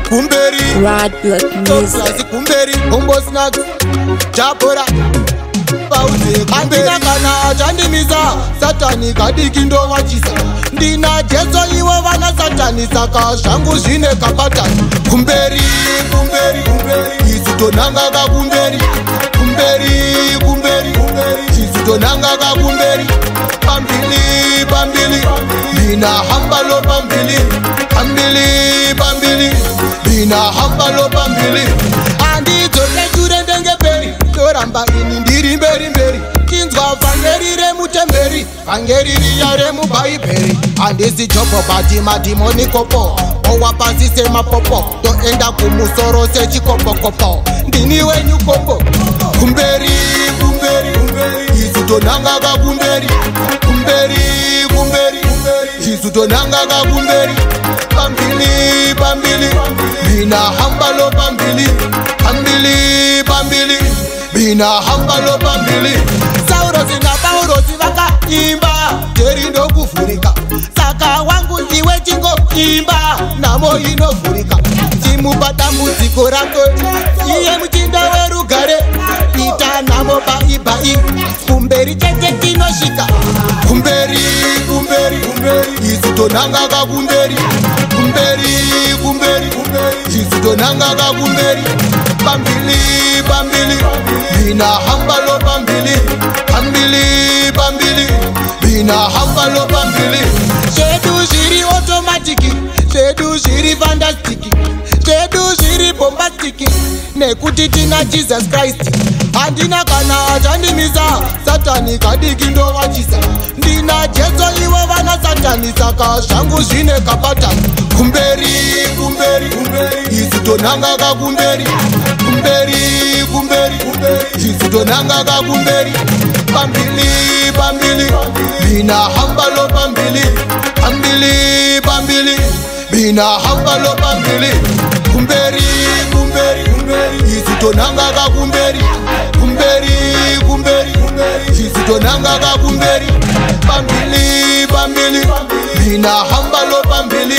kumberi Rod Block Music. kumberi Hombo Snacks Japora pauze andina kana achandimisa satani kadiki ndo wachisa ndina Jesu iwe vana satani saka zvangu zvine kapatani kumberi kumberi kumberi izutonanga kakumberi kumberi kumberi izutonanga kakumberi pambili pambili mina hambalo pambili pambili pambili mina hambalo pambili andidzoke ndenge peri toramba ini ndiri mberi mberi tinzwa vhangeri remutemberi vhangeri riya remubhaibheri handisi jopo bati madhimonikopo owa pasi semapopo toenda kumusoro sechikopokopo ndini wenyu kopo kumberi kumberi kumberi izutonanga kakumberi kumberi kumberi izutonanga kakumberi pambili pambili mina hambalo pambili pambili pambili mina hambalo pambili saurosi na paurosi vakaimba jeri ndokuvhurika saka wangu iwe chingoimba namo inovhurika chimupa dambudziko rako iye muchinda werugare ita namo baibai kumberi chete chinosvika kumberi kumberi kumberi izutonanga kakumberi kumberi kumberi izutonanga kakumberi pambili pambili mina hambalo pambili pambili pambili mina hambalo pambili zvedu zviri automatiki zvedu zviri fantastiki zvedu zviri bombastiki nekuti tina Jesus Christ handina kana achandimisa satani kadiki ndowachisa ndina Jesu iwe vana satani saka zvangu zvine kapatani kumberi kumberi kumberi izutonanga kakumberi kumberi kumberi izutonanga kakumberi pambili pambili mina hambalo pambili pambili pambili mina hambalo pambili kumberi kumberi kumberi izutonanga kakumberi kumberi kumberi izutonanga kakumberi pambili pambili mina hambalo pambili